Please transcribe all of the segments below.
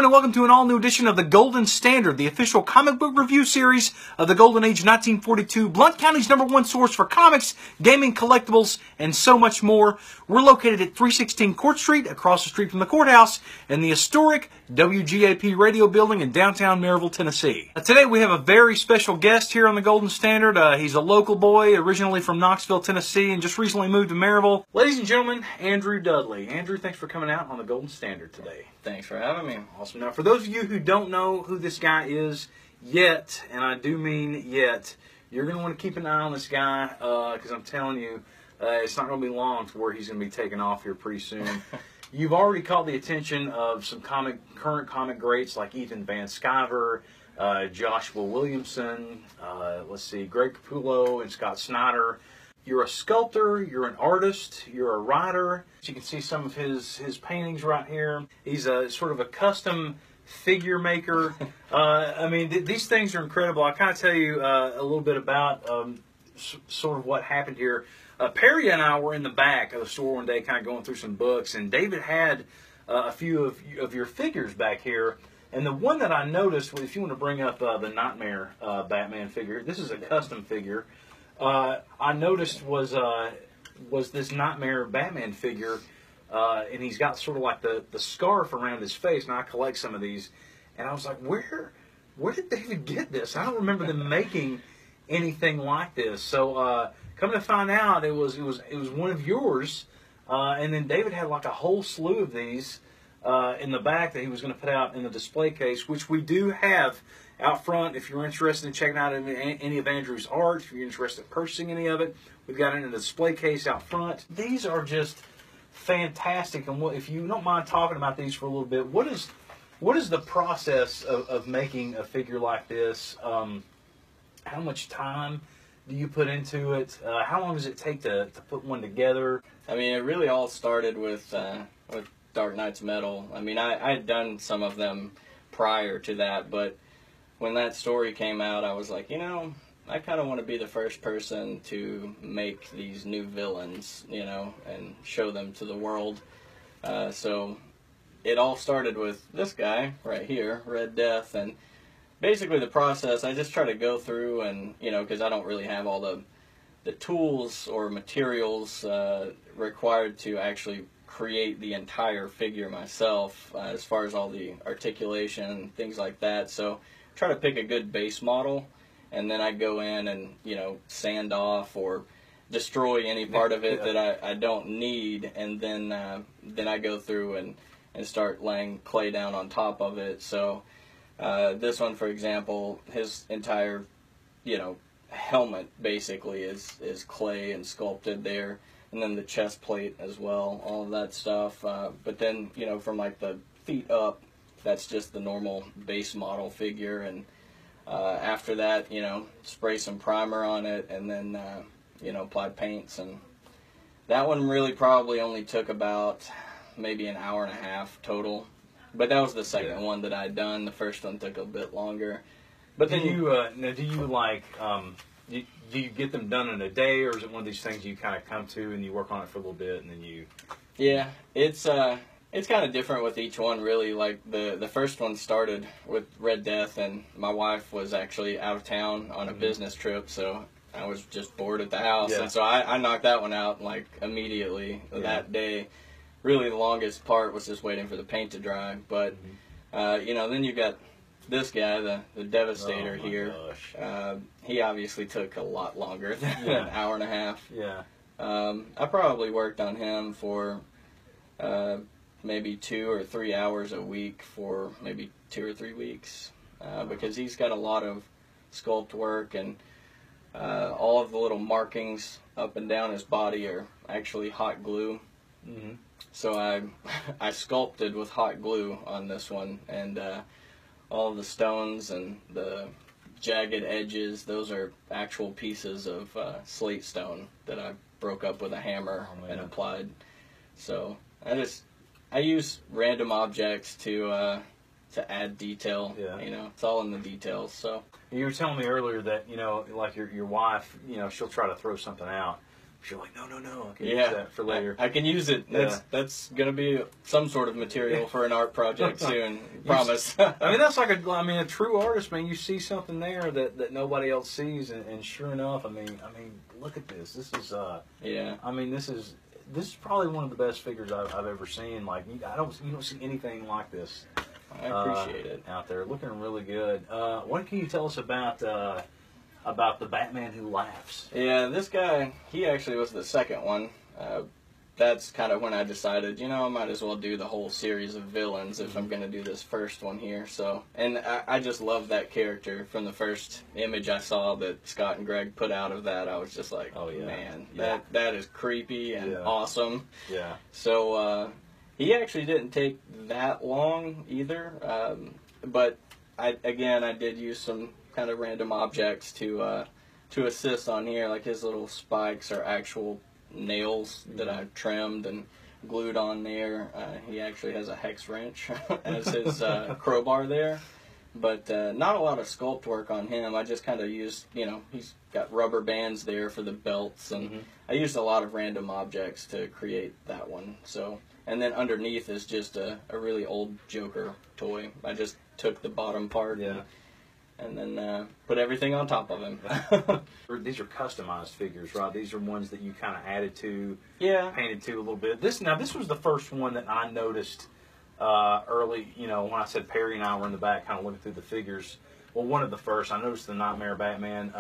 and welcome to an all-new edition of the Golden Standard, the official comic book review series of the Golden Age 1942, Blount County's #1 source for comics, gaming, collectibles, and so much more. We're located at 316 Court Street, across the street from the courthouse, in the historic WGAP radio building in downtown Maryville, Tennessee. Today we have a very special guest here on the Golden Standard. He's a local boy, originally from Knoxville, Tennessee, and just recently moved to Maryville. Ladies and gentlemen, Andrew Dudley. Andrew, thanks for coming out on the Golden Standard today. Thanks for having me. Awesome. Now, for those of you who don't know who this guy is yet, and I do mean yet, you're going to want to keep an eye on this guy because I'm telling you, it's not going to be long to where he's going to be taking off here pretty soon. You've already caught the attention of some current comic greats like Ethan Van Sciver, Joshua Williamson, Greg Capullo and Scott Snyder. You're a sculptor, you're an artist, you're a writer. You can see some of his paintings right here. He's a sort of a custom figure maker. These things are incredible. I'll kind of tell you a little bit about sort of what happened here. Perry and I were in the back of the store one day kind of going through some books, and David had a few of your figures back here. And the one that I noticed, if you want to bring up the Nightmare Batman figure, this is a custom figure. I noticed was this Nightmare Batman figure, and he's got sort of like the scarf around his face, and I collect some of these, and I was like, where did David get this? I don't remember them making anything like this. So come to find out, it was one of yours, and then David had like a whole slew of these in the back that he was going to put out in the display case, which we do have out front. If you're interested in checking out any of Andrew's art, if you're interested in purchasing any of it, we've got it in the display case out front. These are just fantastic, and if you don't mind talking about these for a little bit, what is the process of making a figure like this? How much time do you put into it? How long does it take to put one together? I mean, it really all started with Dark Knight's Metal. I mean, I had done some of them prior to that, but when that story came out, I was like, I kind of want to be the first person to make these new villains, and show them to the world. So it all started with this guy right here, Red Death, and basically the process, I just try to go through and, because I don't really have all the tools or materials required to actually create the entire figure myself, as far as all the articulation, things like that. So try to pick a good base model, and then I go in and sand off or destroy any part of it that I don't need, and then I go through and start laying clay down on top of it. So this one, for example, his entire helmet basically is clay and sculpted there, and then the chest plate as well, all of that stuff. But then from like the feet up, that's just the normal base model figure, and after that, spray some primer on it, and then apply paints, and that one really probably only took about maybe an hour and a half total. But that was the second one that I'd done. The first one took a bit longer. But then do you get them done in a day, or is it one of these things you kind of come to and you work on it for a little bit and then you? Yeah, it's kind of different with each one, really. Like the first one started with Red Death, and my wife was actually out of town on a business trip, so I was just bored at the house, and so I knocked that one out like immediately that day. Really, the longest part was just waiting for the paint to dry. But then you got this guy, the Devastator here. He obviously took a lot longer than an hour and a half. Yeah. I probably worked on him for maybe 2 or 3 hours a week for maybe 2 or 3 weeks, because he's got a lot of sculpt work, and all of the little markings up and down his body are actually hot glue. Mm-hmm. So I sculpted with hot glue on this one, and all of the stones and the jagged edges, those are actual pieces of slate stone that I broke up with a hammer and applied. So I use random objects to add detail. It's all in the details. So you were telling me earlier that like your wife, she'll try to throw something out. You're like, no, I can Yeah, use that for later. I can use it. Yeah. That's gonna be some sort of material for an art project soon. Promise. I mean, that's like a true artist, man. You see something there that nobody else sees, and sure enough, I mean, look at this. This is, yeah. I mean, this is probably one of the best figures I've ever seen. Like, you don't see anything like this. I appreciate it. Out there, looking really good. What can you tell us about the Batman Who Laughs? Yeah, this guy, he actually was the second one. That's kind of when I decided, I might as well do the whole series of villains if I'm going to do this first one here. So, and I just love that character. From the first image I saw that Scott and Greg put out of that, I was just like, oh yeah, man, that is creepy and awesome. Yeah. So, he actually didn't take that long either. But I did use some kind of random objects to assist on here. Like his little spikes are actual nails that I trimmed and glued on there. He actually has a hex wrench as his crowbar there. But not a lot of sculpt work on him. I just kind of used, he's got rubber bands there for the belts, and I used a lot of random objects to create that one. So, and then underneath is just a really old Joker toy. I just took the bottom part and then put everything on top of him. These are customized figures, right? These are ones that you kind of added to, painted to a little bit. This was the first one that I noticed early. When I said Perry and I were in the back, kind of looking through the figures. Well, one of the first, I noticed the Nightmare Batman,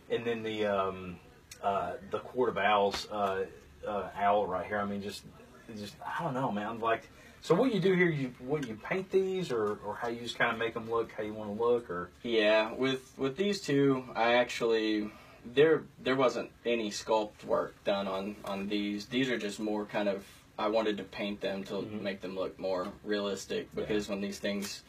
and then the Court of Owls owl right here. I mean, just I don't know, man. Like. So what you do here, you paint these, or how you just kind of make them look how you want to look, or? Yeah, with these two, I actually there wasn't any sculpt work done on these. These are just more kind of, I wanted to paint them to make them look more realistic, because when these things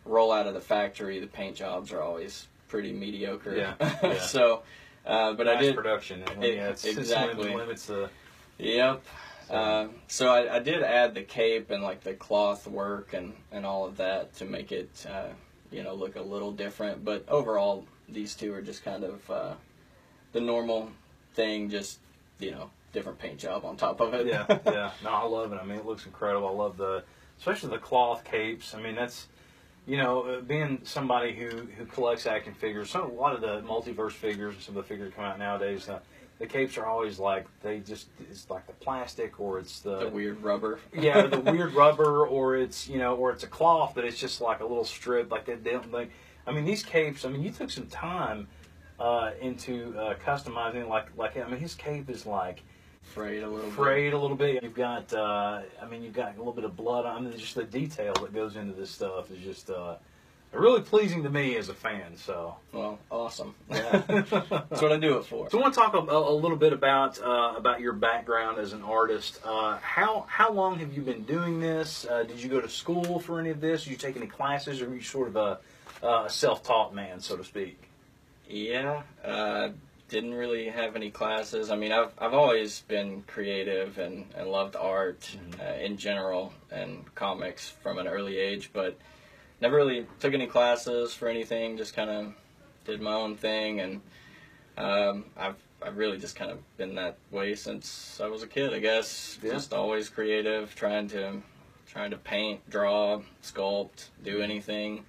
roll out of the factory, the paint jobs are always pretty mediocre. Yeah. So, but nice I did production. exactly limits the. Yep. So I did add the cape and like the cloth work and all of that to make it look a little different. But overall, these two are just kind of the normal thing, just different paint job on top of it. Yeah. No, I love it. I mean, it looks incredible. I love especially the cloth capes. I mean, that's being somebody who collects action figures. A lot of the multiverse figures and some of the figures that come out nowadays. The capes are always like it's like the plastic, or it's the weird rubber. Yeah, the weird rubber, or it's or it's a cloth, but it's just like a little strip. Like they don't like. I mean, these capes. I mean, you took some time into customizing. Like I mean, his cape is like frayed a little bit. You've got you've got a little bit of blood on it. Just the detail that goes into this stuff is just really pleasing to me as a fan. So, well, awesome. Yeah. That's what I do it for. So I want to talk a little bit about your background as an artist. How long have you been doing this? Did you go to school for any of this? Did you take any classes, or are you sort of a self-taught man, so to speak? Yeah, didn't really have any classes. I mean, I've always been creative and loved art in general and comics from an early age, but never really took any classes for anything. Just kind of did my own thing, and I've really just kind of been that way since I was a kid, I guess. Yeah. Just always creative, trying to paint, draw, sculpt, do anything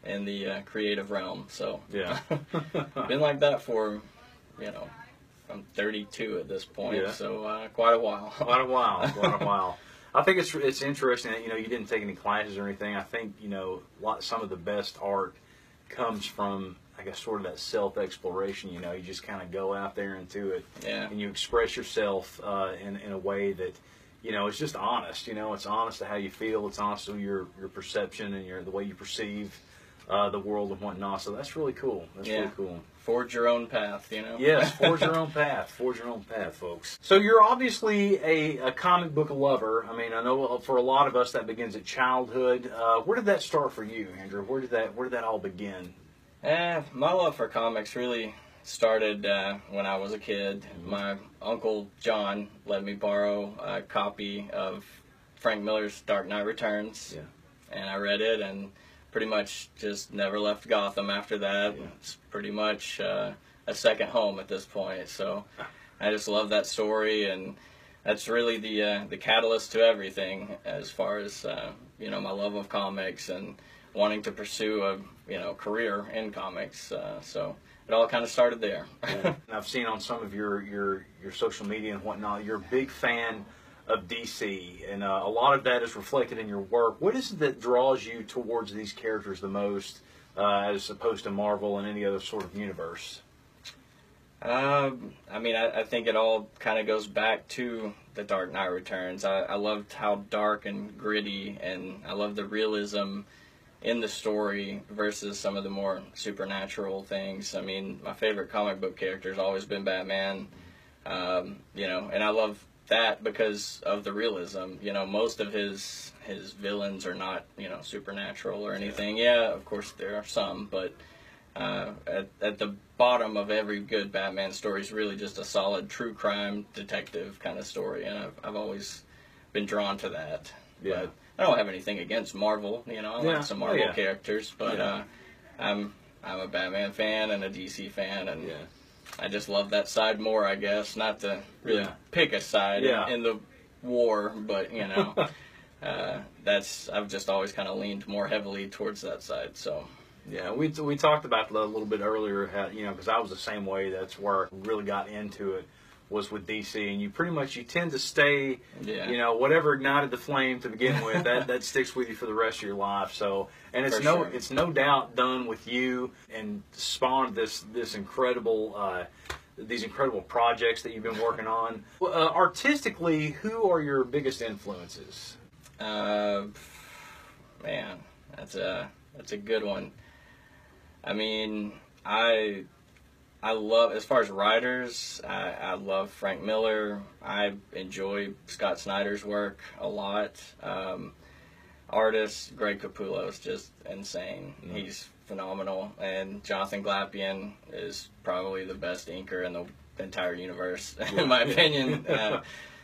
in the creative realm. So yeah, been like that for I'm 32 at this point, so quite a while. Quite a while. I think it's interesting that you didn't take any classes or anything. I think some of the best art comes from, I guess, sort of that self-exploration. You just kind of go out there into it, and you express yourself in a way that it's just honest. It's honest to how you feel. It's honest to your perception and the way you perceive the world and whatnot. So that's really cool. Really cool. Forge your own path, Yes, forge your own path. Forge your own path, folks. So you're obviously a comic book lover. I mean, I know for a lot of us that begins at childhood. Where did that start for you, Andrew? Where did that all begin? My love for comics really started when I was a kid. My Uncle John let me borrow a copy of Frank Miller's Dark Knight Returns, and I read it and pretty much just never left Gotham after that. It's pretty much a second home at this point. So I just love that story, and that's really the catalyst to everything as far as you know, my love of comics and wanting to pursue a career in comics. So it all kind of started there. And I've seen on some of your social media and whatnot, you're a big fan of DC, and a lot of that is reflected in your work. What is it that draws you towards these characters the most, as opposed to Marvel and any other sort of universe? I mean, I think it all kind of goes back to The Dark Knight Returns. I loved how dark and gritty, and I love the realism in the story versus some of the more supernatural things. I mean, my favorite comic book character has always been Batman, you know, and I love that because of the realism. You know, most of his villains are not, you know, supernatural or anything. Yeah, of course there are some, but at the bottom of every good Batman story is really just a solid true crime detective kind of story, and I've always been drawn to that. Yeah. But I don't have anything against Marvel. You know, I like some Marvel characters, but I'm a Batman fan and a DC fan, and I just love that side more, I guess. Not to really pick a side in the war, but you know, I've just always kind of leaned more heavily towards that side. So. Yeah, we talked about that a little bit earlier, how, you know, because I was the same way. That's where I really got into it, was with DC, and you tend to stay, you know, whatever ignited the flame to begin with, that sticks with you for the rest of your life. So, and it's no doubt done with you, and spawned this incredible these incredible projects that you've been working on. Artistically, who are your biggest influences? Man, that's a good one. I mean, I love, as far as writers, I love Frank Miller. I enjoy Scott Snyder's work a lot. Artist, Greg Capullo is just insane. He's phenomenal. And Jonathan Glapion is probably the best inker in the entire universe, in my opinion.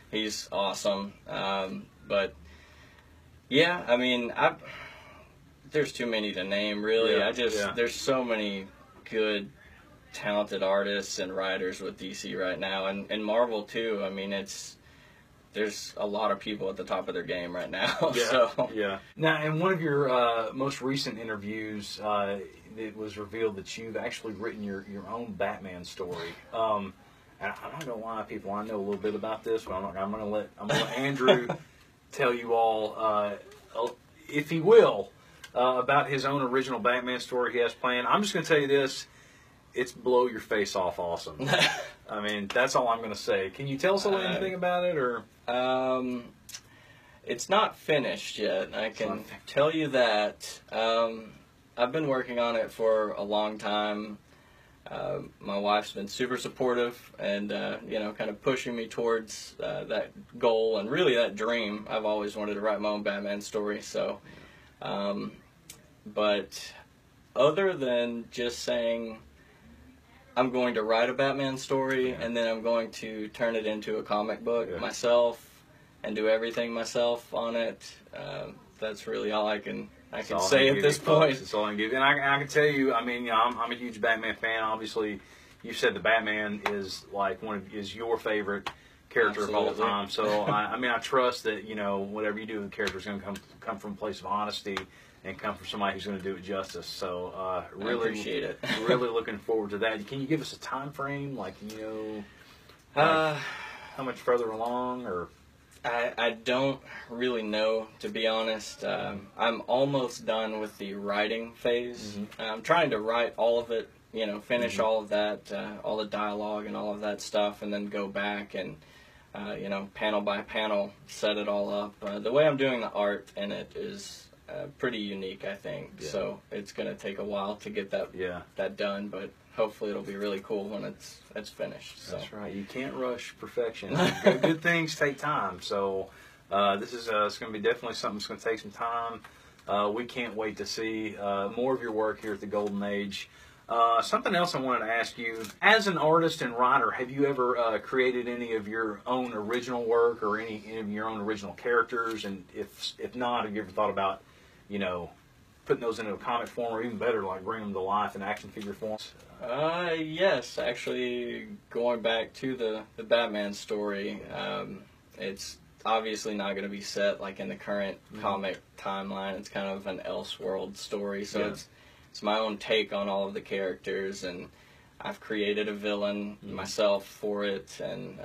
He's awesome. But, yeah, I mean, there's too many to name, really. There's so many good, talented artists and writers with DC right now, and Marvel too. I mean, there's a lot of people at the top of their game right now. Now, in one of your most recent interviews, it was revealed that you've actually written your own Batman story. And I don't know why people. I know a little bit about this, but I'm going to let Andrew tell you all, if he will, about his own original Batman story he has planned. I'm just going to tell you this. It's blow your face off awesome. I mean, that's all I'm going to say. Can you tell us anything about it? Or it's not finished yet. I can tell you that. I've been working on it for a long time. My wife's been super supportive and, you know, kind of pushing me towards that goal and really that dream. I've always wanted to write my own Batman story, so... but other than just saying I'm going to write a Batman story and then I'm going to turn it into a comic book myself and do everything myself on it, that's really all I can say at this point. That's all I can give you. And I can tell you, I mean, you know, I'm a huge Batman fan. Obviously, you said the Batman is like is your favorite character of all time. So I mean, I trust that, you know, whatever you do with the character is going to come from a place of honesty and come from somebody who's going to do it justice. So really I appreciate it. Really looking forward to that. Can you give us a time frame, like, you know, how much further along? Or I don't really know, to be honest. I'm almost done with the writing phase. I'm trying to write all of it, you know, finish all of that, all the dialogue and all of that stuff, and then go back and you know, panel by panel, set it all up. The way I'm doing the art in it is pretty unique, I think. So it's going to take a while to get that done, but hopefully it'll be really cool when it's finished. So. That's right. You can't rush perfection. Good things take time. So this is it's going to be definitely something that's going to take some time. We can't wait to see more of your work here at the Golden Age. Something else I wanted to ask you, as an artist and writer, have you ever created any of your own original work or any of your own original characters? And if not, have you ever thought about, you know, putting those into a comic form, or even better, like bring them to life in action figure form? Yes, actually, going back to the Batman story, it's obviously not going to be set like in the current comic timeline. It's kind of an Elseworld story, so it's my own take on all of the characters, and I've created a villain myself for it, and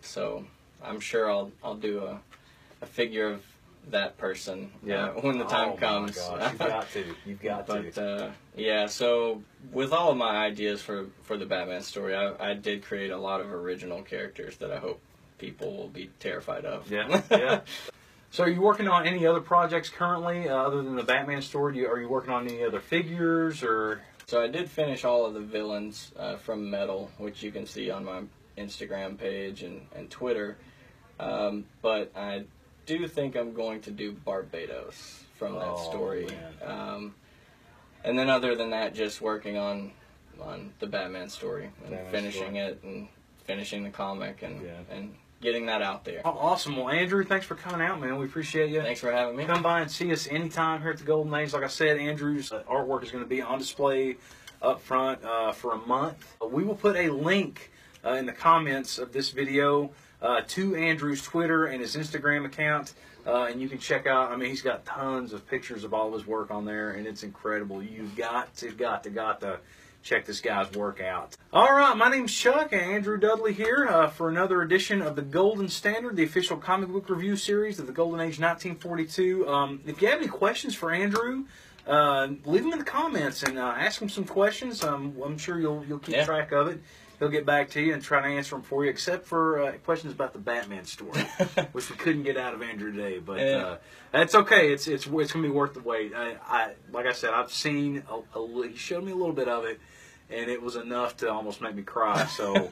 so I'm sure I'll do a figure of that person when the time comes. My gosh, you've got to. Yeah, so with all of my ideas for the Batman story, I did create a lot of original characters that I hope people will be terrified of. Yeah. So are you working on any other projects currently other than the Batman story? Are you working on any other figures or? So I did finish all of the villains from Metal, which you can see on my Instagram page and Twitter. But I do think I'm going to do Barbados from that story. And then other than that, just working on the Batman story and finishing it and finishing the comic and getting that out there. Oh, awesome. Well, Andrew, thanks for coming out, man. We appreciate you. Thanks for having me. Come by and see us anytime here at the Golden Age. Like I said, Andrew's artwork is going to be on display up front for a month. We will put a link in the comments of this video to Andrew's Twitter and his Instagram account. And you can check out, I mean, he's got tons of pictures of all of his work on there, and it's incredible. You've got to check this guy's work out. All right, my name's Chuck, and Andrew Dudley here for another edition of the Golden Standard, the official comic book review series of the Golden Age 1942. If you have any questions for Andrew, leave them in the comments and ask him some questions. I'm sure you'll keep track of it. He'll get back to you and try to answer them for you, except for questions about the Batman story, which we couldn't get out of Andrew today. But that's okay. It's going to be worth the wait. Like I said, I've seen he showed me a little bit of it, and it was enough to almost make me cry. So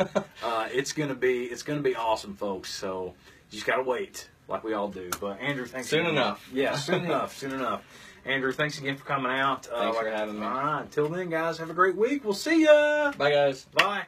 it's going to be awesome, folks. So you just got to wait, like we all do. But Andrew, thanks soon enough. Yeah, soon enough. Andrew, thanks again for coming out. Thanks for having me. All right, until then, guys, have a great week. We'll see ya. Bye, guys. Bye.